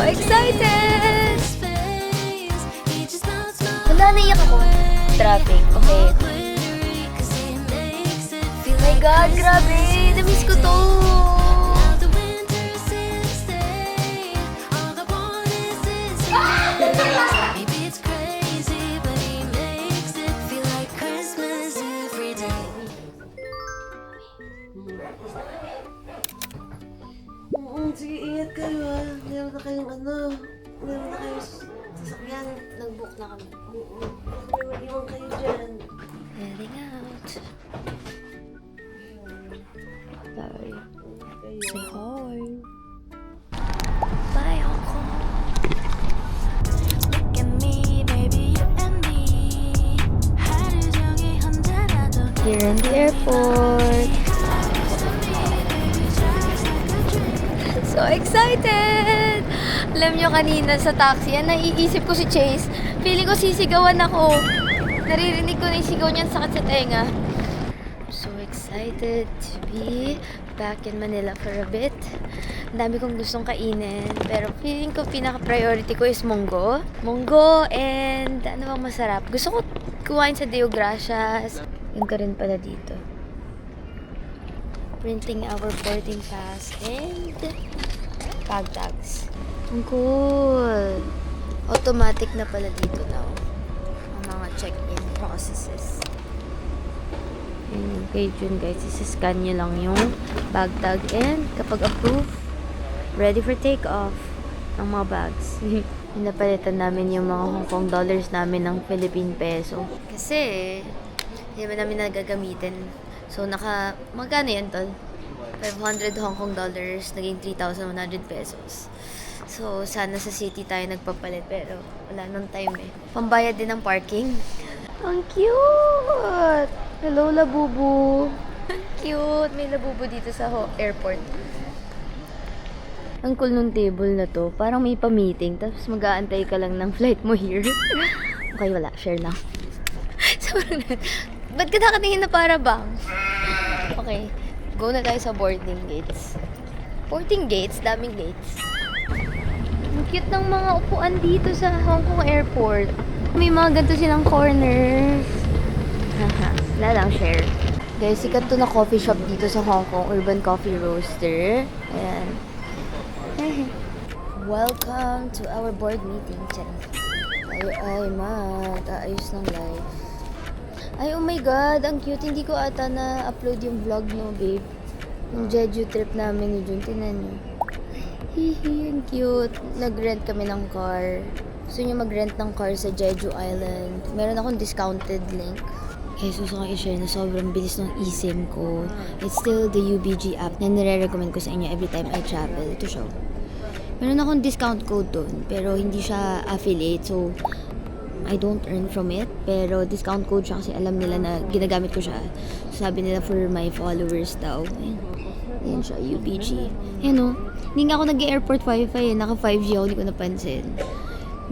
excited! Wala, naiyak ako. Traffic, okay. Oh my God, grabe! Namiss ko to! Sige, ingat kayo ha. Meron na kayong meron na kayong sasakyan. Nag-book na kami. May maiwan kayo dyan. Heading out. Sorry. Say hi. Bye, Hong Kong. Look at me, baby, you and me. Here in the airport. So excited! Alam nyo kanina sa taxi, naiisip ko si Chase. Feeling ko sisigawan ako. Naririnig ko na yung sigaw niyan sakit sa tenga. I'm so excited to be back in Manila for a bit. Ang dami kong gustong kainin. Pero feeling ko pinaka-priority ko is munggo. Munggo and ano bang masarap. Gusto ko kumain sa Deo Gracias. Yun ka rin pala dito. Printing our boarding pass and tag tags. Ang cool! Automatic na pala dito now. Ang mga check-in processes. Yun kay Jun guys. Isiscan nyo lang yung bag tag and kapag approve, ready for take-off ang mga bags. Pinapalitan namin yung mga Hong Kong dollars namin ng Philippine peso. Kasi, hindi ba namin nagagamitin. So, magkano yan, tol? 500 Hong Kong dollars, naging 3,100 pesos. So, sana sa city tayo nagpapalit, pero wala nang time eh. Pambayad din ng parking. Ang cute! Hello, Labubu! Ang cute! May Labubu dito sa airport. Ang cool nung table na to. Parang may pa-meeting, tapos mag-aantay ka lang ng flight mo here. Okay, wala. Share na. Sobrang ba't ka nakatingin na para bang? Okay. Go na tayo sa boarding gates. Boarding gates? Daming gates. Ang cute ng mga upuan dito sa Hong Kong Airport. May mga ganito silang corners. Haha. Wala lang, share. Guys, sikat to na coffee shop dito sa Hong Kong. Urban Coffee Roaster. Ayan. Welcome to our board meeting. Ay, ayos ng live. Ay, oh my God, ang cute. Hindi ko ata na-upload yung vlog, no, babe? Yung Jeju trip namin ni Jun. Tinan nyo. Hihi, ang cute. Nag-rent kami ng car. Gusto nyo mag-rent ng car sa Jeju Island. Meron akong discounted link. Kaya suso ko i-share na sobrang bilis ng eSIM ko. It's still the UBG app na nire-recommend ko sa inyo every time I travel. Ito siya. Meron akong discount code doon, pero hindi siya affiliate. So, I don't earn from it, pero discount code siya kasi alam nila na ginagamit ko siya. Sabi nila for my followers daw. Ayan siya, UBG. Ayan o. Hindi nga ako nag-airport wifi eh. Naka 5G ako, hindi ko napansin.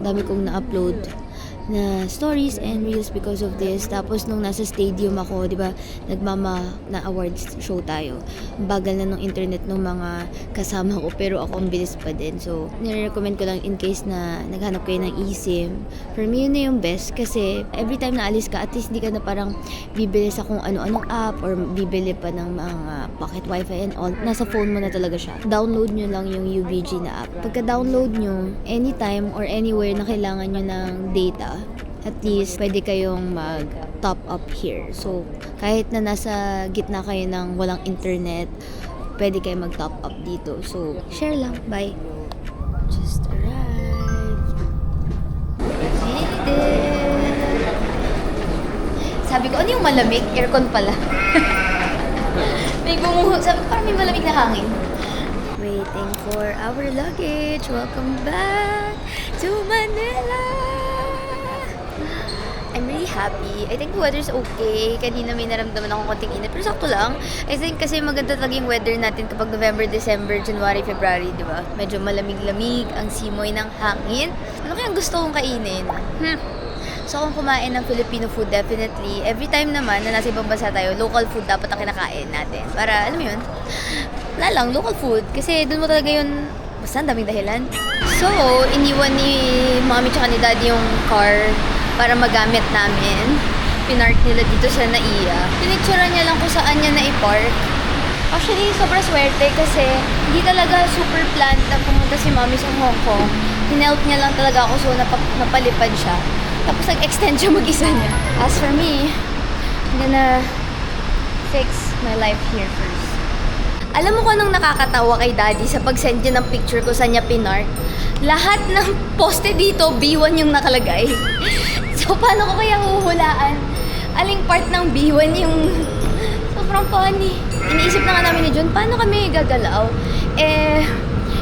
Dami kong na-upload na stories and reels because of this. Tapos nung nasa stadium ako, di ba, na awards show tayo. Bagal na ng internet ng mga kasama ko, pero ako ang bilis pa din. So, nire-recommend ko lang in case na naghanap kayo ng eSIM. For me, yun na yung best kasi every time na alis ka, at least di ka na parang bibili sa kung ano-anong app or bibili pa ng mga pocket wifi and all. Nasa phone mo na talaga siya. Download nyo lang yung UBG na app. Pagka-download nyo, anytime or anywhere na kailangan nyo ng data, at least pwede kayong mag-top up here. So, kahit na nasa gitna kayo ng walang internet, pwede kayong mag-top up dito. So, share lang. Bye. Just arrived. Made it. Sabi ko, ano yung malamig? Aircon pala. May bumuho. Sabi ko, parang may malamig na hangin. Waiting for our luggage. Welcome back to Manila. I'm really happy. I think the weather's okay. Kanina may naramdaman akong konting init. Pero sakto lang. I think kasi maganda talaga yung weather natin kapag November, December, January, February, di ba? Medyo malamig-lamig, ang simoy ng hangin. Ano kayang gusto kong kainin? So kung kumain ng Filipino food, definitely. Every time naman na nasa ibang bansa tayo, local food dapat ang kinakain natin. Para, alam mo yun, wala lang, local food. Kasi doon mo talaga yun Basta ang daming dahilan. So, iniwan ni mommy tsaka ni daddy yung car para magamit namin. Pinark nila dito sa NAIA. Pinicturean niya lang kung saan niya na-i-park. Actually, sobrang swerte kasi hindi talaga super planned na pumunta si mommy sa Hong Kong. Hinelp niya lang talaga ako so napalipad siya. Tapos nag-extend siya mag-isa niya. As for me, I'm gonna fix my life here first. Alam mo kung anong nakakatawa kay daddy sa pag-send niya ng picture ko sa niya pinark? Lahat ng poste dito, B1 yung nakalagay. So, paano ko kaya huhulaan? Aling part ng B1 yung sobrang funny. Iniisip na nga namin ni John, paano kami gagalaw?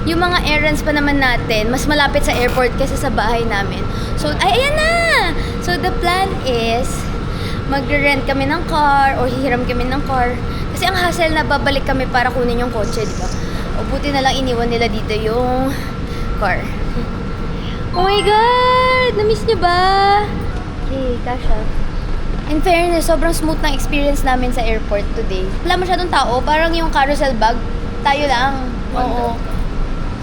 Yung mga errands pa naman natin, mas malapit sa airport kaysa sa bahay namin. So, ayan na! So, the plan is, magre-rent kami ng car or hihiram kami ng car. Kasi ang hassle na babalik kami para kunin yung kotse, di ba? O buti na lang iniwan nila dito yung car. Oh my God! Na-miss niyo ba? Okay, kasha. In fairness, sobrang smooth ng experience namin sa airport today. Wala masyadong tao, parang yung carousel bag, tayo lang. Oo.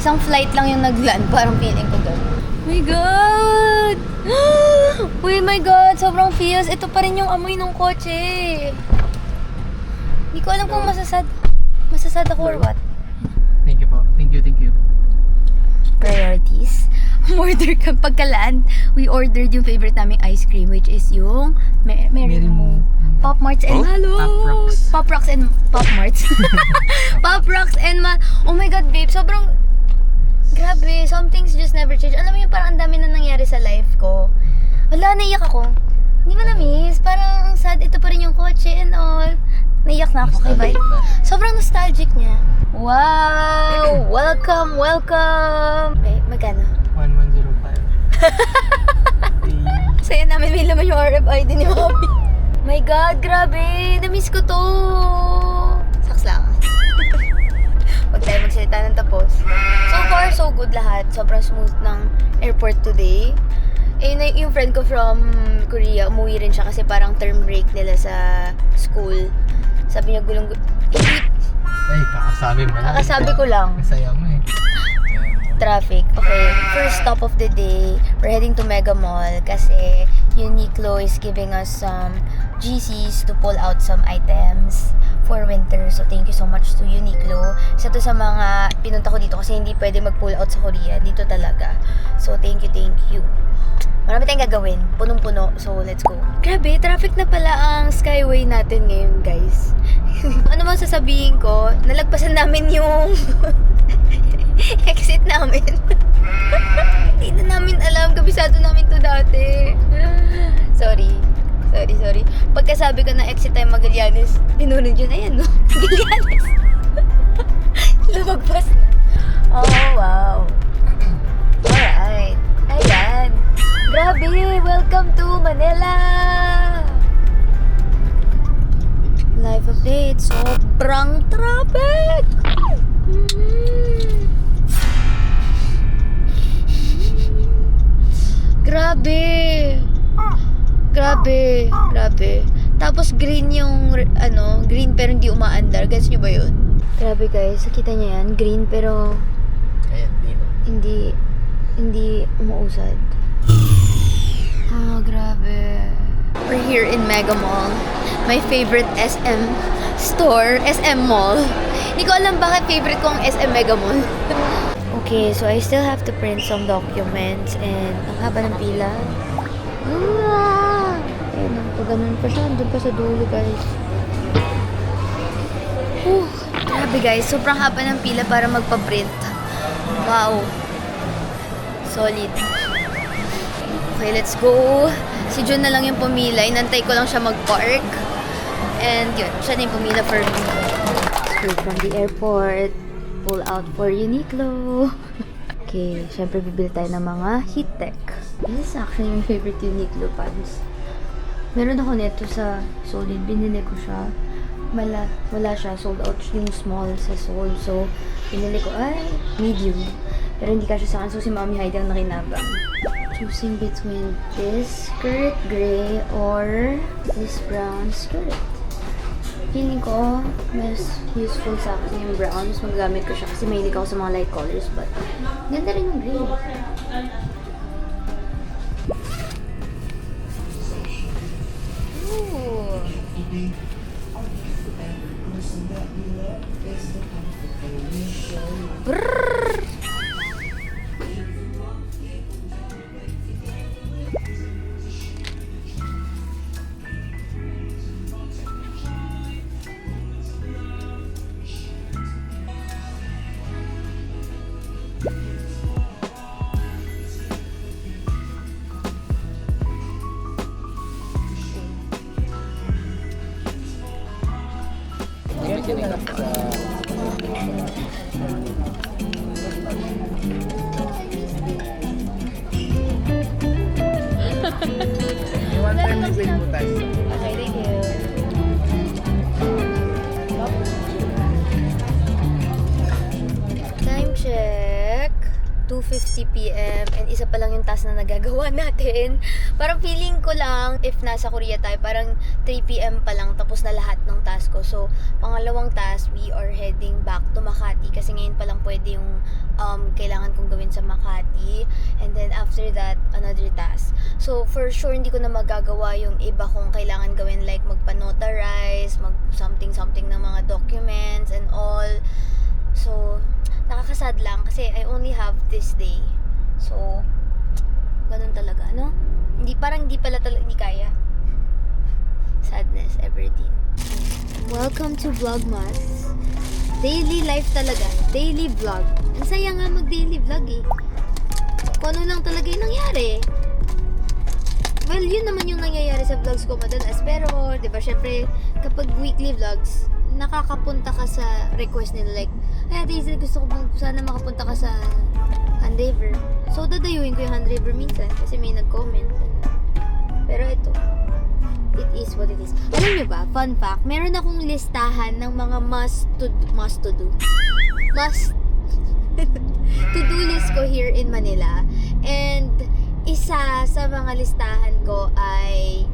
Isang flight lang yung nag-land, parang feeling ko doon. Oh my God! Oh my God! Sobrang feels. Ito pa rin yung amoy ng kotse. Hindi ko alam kung masasad ako or what. Thank you po. Thank you. Priorities. Order ka pagka-land, we ordered yung favorite naming ice cream, which is yung Mary Moo. Pop Marts and Malos. Pop Rocks and Pop Marts. Pop Rocks and oh my God, babe, sobrang grabe. Some things just never change. Alam mo yung parang ang dami na nangyari sa life ko. Wala, naiyak ako. Hindi mo na-miss. Parang ang sad. Ito pa rin yung kotse and all. Naiyak na ako. Okay, bye. Sobrang nostalgic niya. Wow! Welcome! Magkano? 1105. Saya namin may laman yung RFID ni Mami. My God, grabe! Na-miss ko to! Saks lang. Huwag tayo magsalita ng tapos. So far, so good lahat. Sobrang smooth ng airport today. Yung friend ko from Korea, umuwi rin siya kasi parang term break nila sa school. Sabi niya gulong Ay, kakasabi mo lang. Kakasabi ko lang. Masaya mo eh. Traffic. Okay, first stop of the day, we're heading to Mega Mall kasi Uniqlo is giving us some GCs to pull out some items for winter. So, thank you so much to Uniqlo. Isa to sa mga pinunta ko dito kasi hindi pwede mag-pull out sa Korea. Dito talaga. So, thank you. Marami tayong gagawin. Punong-puno. So, let's go. Grabe, traffic na pala ang skyway natin ngayon, guys. Ano man sasabihin ko, nalagpasan namin yung exit namin. Hindi na namin alam. Kabisado namin to dati. Sorry. Pagkasabi ko na exit tayo Magallanes, tinunod yun. Ayan, no? Magallanes. Lumagpas na. Oh, wow. Alright. Ayan. Grabe! Welcome to Manila! Life update. Sobrang traffic! Grabe. Tapos green yung, green pero hindi umaandar. Gets nyo ba yun? Grabe guys, nakita nyo yan? Green pero Ayan, dito. hindi umuusad. Oh, grabe. We're here in Mega Mall. My favorite SM store, SM Mall. Hindi ko alam bakit favorite ko ang SM Mega Mall. Okay, so I still have to print some documents and ang haba ng pila. Ayun, ganun pa siya. Doon pa sa dulo, guys. Grabe, guys. Sobrang haba ng pila para magpa-print. Wow. Solid. Okay, let's go. Si Jun na lang yung pumila. Inantay ko lang siya mag-park. And yun, siya na yung pumila for me. Straight from the airport. Pull out for Uniqlo. Okay, syempre bibili tayo ng mga heat tech. This is actually my favorite Uniqlo pants. Meron ako nito sa Solid. Binili ko siya. Wala siya. Sold out yung small sa Sol. So, binili ko ay medium. Pero hindi kasi sa akin. So, si Mami Heidi ang nakinabang. Choosing between this skirt gray or this brown skirt. Feeling ko, mas useful sa akin yung brown. Mas magagamit ko siya kasi mahilig ako sa mga light colors. But, ganda rin yung green. Ooh. Brrrr. Ngayon kinikas sa... Yung one time liquid mo tayo. Okay, thank you. Time check. 2:50 p.m. and isa pa lang yung task na nagagawa natin. Parang feeling ko lang, if nasa Korea tayo, parang 3 p.m. pa lang tapos na lahat ng task ko. So, pangalawang task, we are heading back to Makati kasi ngayon pa lang pwede yung kailangan kong gawin sa Makati. And then after that, another task. So, for sure, hindi ko na magagawa yung iba kong kailangan gawin like magpa-notarize, mag-something-something ng mga documents and all. So, nakakasad lang kasi I only have this day. So, ganun talaga, no? Parang hindi kaya. Sadness, everything. Welcome to Vlogmas. Daily life talaga. Daily vlog. Ang saya nga mag-daily vlog eh. Kung ano lang talaga yung nangyari. Well, yun naman yung nangyayari sa vlogs ko madalas. Pero, di ba, syempre, kapag weekly vlogs, nakakapunta ka sa request nila. Like, ay, Ate Hazel, gusto ko sana makapunta ka sa Hand River. So, dadayuin ko yung Hand River minsan kasi may nag-comment. Pero ito, it is what it is. Alam nyo ba, fun fact, meron akong listahan ng mga to-do list ko here in Manila. And, isa sa mga listahan ko ay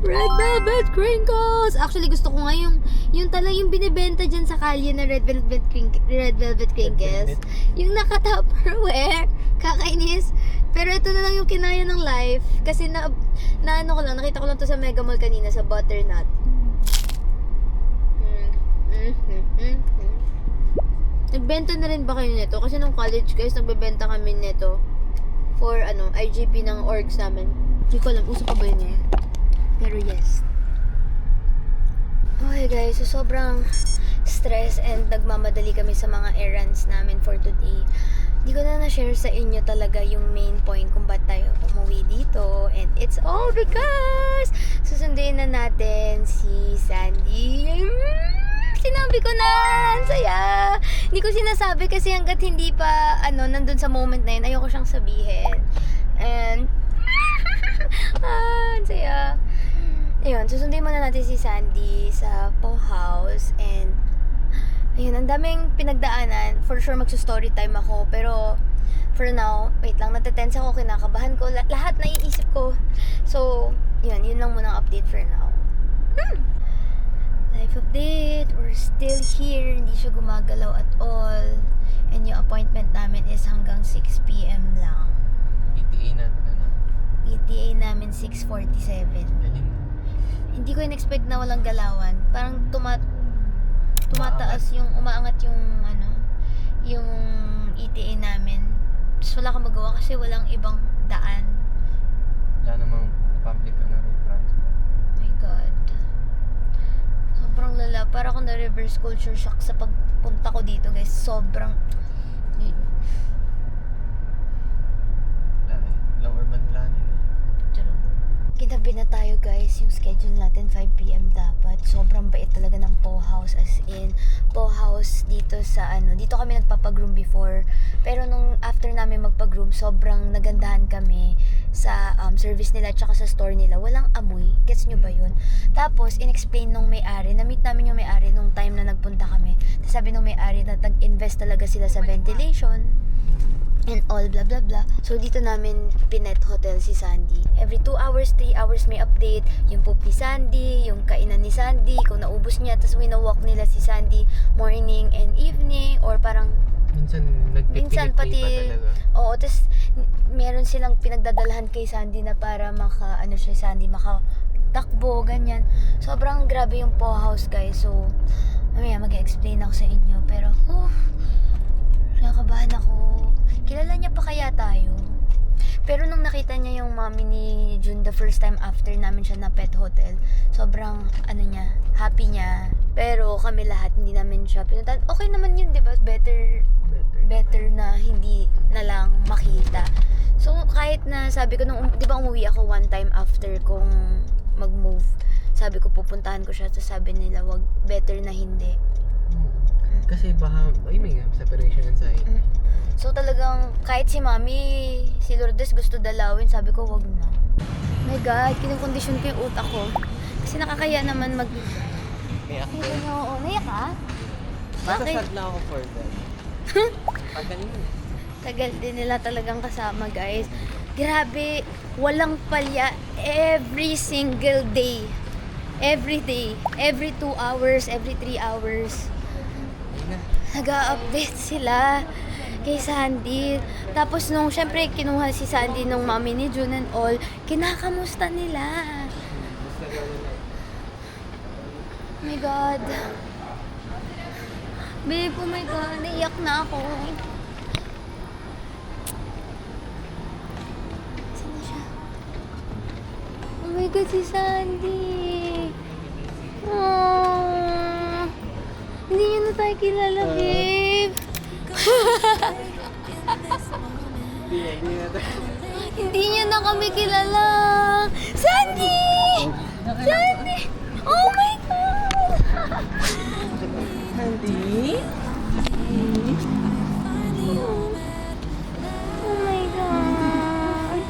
Red Velvet Crinkles! Actually, gusto ko nga yung talagang yung binibenta dyan sa kalye na Red Velvet Crinkles. Yung naka-Tupperware. Kakainis. Pero ito na lang yung kinaya ng life. Kasi nakita ko lang to sa Mega Mall kanina sa Butternut. Nagbenta na rin ba kayo nito? Kasi nung college guys, nagbebenta kami nito for IGP ng orgs namin. Hindi ko alam, uso pa ba yun eh? Pero yes. Okay guys, so sobrang stress and nagmamadali kami sa mga errands namin for today. Hindi ko na na-share sa inyo talaga yung main point kung ba't tayo umuwi dito. And it's all because susunduin na natin si Sandy. Sinabi ko na! Ang saya! Hindi ko sinasabi kasi hanggat hindi pa nandun sa moment na yun, ayoko siyang sabihin. And ang saya. Ayun, susundin muna natin si Sandy sa Po House. And ayun, ang daming pinagdaanan. For sure magsa-story time ako. Pero for now, wait lang, natetense ako, kinakabahan ko. Lahat naiisip ko. So, yun lang muna ang update for now. Life update. We're still here. Hindi siya gumagalaw at all. And yung appointment namin is hanggang 6 p.m. lang. ETA natin ETA namin 6:47. Galing. Hindi ko in-expect na walang galawan. Parang tumataas yung, umaangat yung yung ETA namin. Tapos wala kang magawa kasi walang ibang daan. Wala namang public transport. My God. Sobrang lala. Para akong na-reverse culture shock sa pagpunta ko dito, guys. Sobrang Walang urban planning. Kinabi na tayo guys, yung schedule natin 5 p.m. dapat. Sobrang bait talaga ng Po House, as in Po House dito sa dito kami nagpapag-room before. Pero nung after namin magpag-room, sobrang nagandahan kami sa service nila tsaka sa store nila. Walang amoy. Gets nyo ba yun? Tapos, in-explain nung may-ari, na-meet namin yung may-ari nung time na nagpunta kami. Tapos sabi nung may-ari na nag-invest talaga sila sa ventilation and all blah blah blah. So dito namin pinet hotel si Sandy. Every 2 hours, 3 hours hours may update, yung poop ni Sandy, yung kainan ni Sandy, kung naubos niya, tapos winawalk nila si Sandy morning and evening, or parang Minsan minsan nagpipilit pa pati, talaga. oo, tapos meron silang pinagdadalahan kay Sandy na para Sandy makatakbo, ganyan. Sobrang grabe yung po house, guys. So, mamaya mag-explain ako sa inyo. Pero, nakabahan ako. Kilala niya pa kaya tayo? Pero nung nakita niya yung mommy ni June the first time after namin siya na pet hotel, sobrang happy niya. Pero kami lahat hindi namin siya pinuntahan. Okay naman yun, 'di ba? Better na hindi na lang makita. So kahit na sabi ko nung 'di ba umuwi ako one time after kong mag-move. Sabi ko pupuntahan ko siya, so sabi nila wag, better na hindi. Kasi baka, may separation anxiety. So talagang kahit si Mami, si Lourdes gusto dalawin, sabi ko wag na. Oh my God, kinukondisyon ko yung utak ko. Kasi nakakaya naman May ako. Oo, naiyak ka? Bakit? Masasad na ako for that. Pagdating yun. Tagal din nila talagang kasama, guys. Grabe, walang palya every single day. Every day. Every 2 hours, every 3 hours. Nag-a-update sila kay Sandy. Tapos nung syempre kinuha si Sandy nung mami ni June and all, kinakamusta nila. Oh my God. Babe, oh my God, naiyak na ako. Saan na siya? Oh my God, si Sandy. Aww. Hindi niya na tayo kilala, babe. Hindi niya na kami kilala. Sandy! Sandy! Oh my God! Sandy? Oh my God!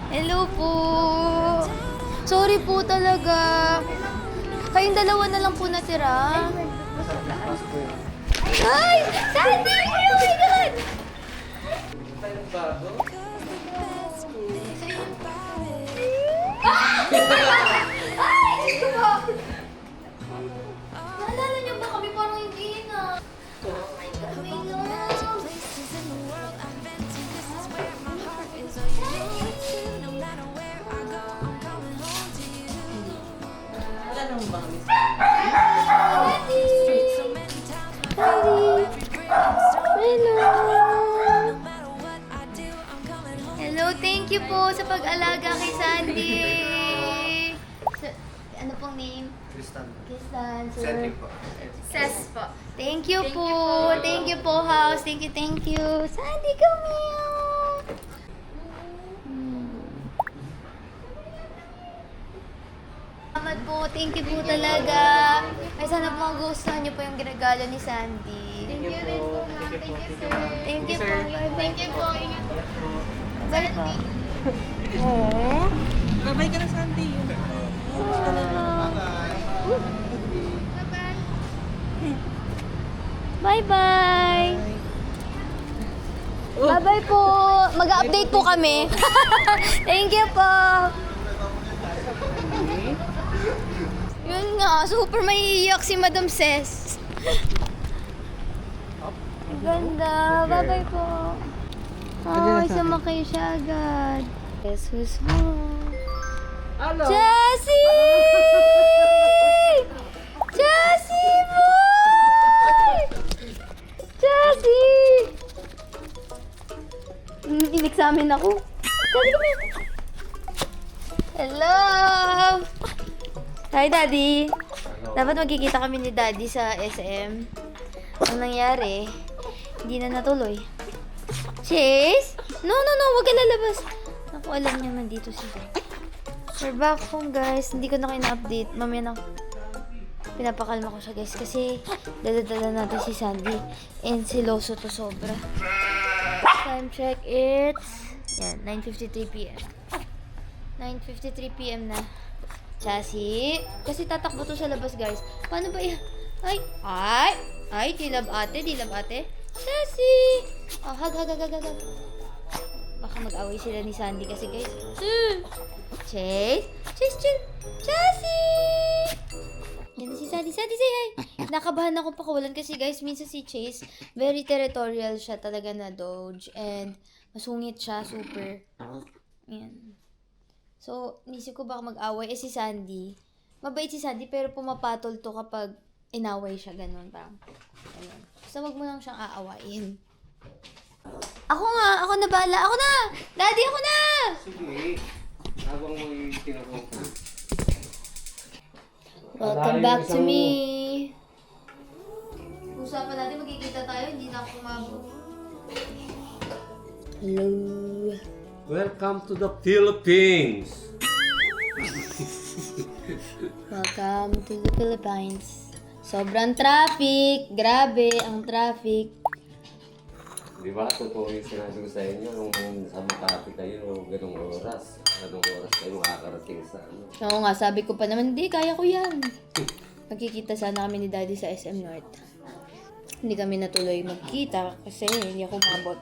Hello po! Sorry po talaga. Kayong dalawa na lang po natira. Ay! Sandy! Oh my God! Ay! Ito po! Naalala niyo ba kami parang hindi na? Oh my God, may love! Wala nang ba kami? Hello, thank you po sa pag-alaga kay Sandy. Ano pong name? Tristan. Kristan, sir. Cedric po. Ses po. Thank you po. Thank you po, house. Thank you, thank you. Sandy, come here. Salamat po. Thank you po talaga. Ay, sana po magustuhan niyo po yung ginagala ni Sandy. Thank you rin po, ma'am. Thank you, sir. Thank you po. Thank you po. Ingat po. Bye po. Aww. Babay ka na, Sandy. Bye-bye. Bye-bye po. Mag-update po kami. Thank you po. Yun nga, super maiiyak si Madam Ses. Ang ganda. Bye-bye po. Ay, sumakay siya agad. Guess who's home? Hello? Jessie! Jessie, boy! Jessie! Inexamin ako. Jessie, come here. Hello! Hi, Daddy. Dapat magkikita kami ni Daddy sa SM. Ang nangyari, hindi na natuloy. Chase? No, wag ka lalabas. Ako, alam niya nandito siya. We're back home, guys. Hindi ko na kayo na-update. Mamaya na pinapakalma ko siya, guys. Kasi dala-dala natin si Sandy. And siloso to sobra. Time check, it's 9:53 p.m. 9:53 p.m. na. Chassis. Kasi tatakbo to sa labas, guys. Paano ba yan? Ay, di love ate. Chassis! Oh, hug. baka mag-away sila ni Sandy kasi guys. Chase! Chase, chill! Chassie! Yan na si Sandy. Sandy, say hi! Nakabahan ako pakawalan kasi guys, minsan si Chase, very territorial siya talaga na Doge. And masungit siya, super. Yan. So, nisip ko baka mag-away. Si Sandy, mabait si Sandy, pero pumapatol to kapag inaway siya, ganun. Parang, ganun. So, wag mo lang siyang aawayin. Ako na bahala. Ako na! Daddy, ako na! Sige. Habang may tinakot. Welcome back to me. Usapan natin, magkikita tayo. Hindi na ako kumabot. Hello. Welcome to the Philippines. Welcome to the Philippines. Sobrang traffic. Grabe ang traffic. Di ba? Totoo yung sinabi ko sa inyo nung sa Makati kayo, ganong oras kayo makakarating sa ano. Oo nga, sabi ko pa naman, hindi, kaya ko yan. Magkikita sana kami ni Daddy sa SM North. Hindi kami natuloy magkita kasi hindi ako mabot.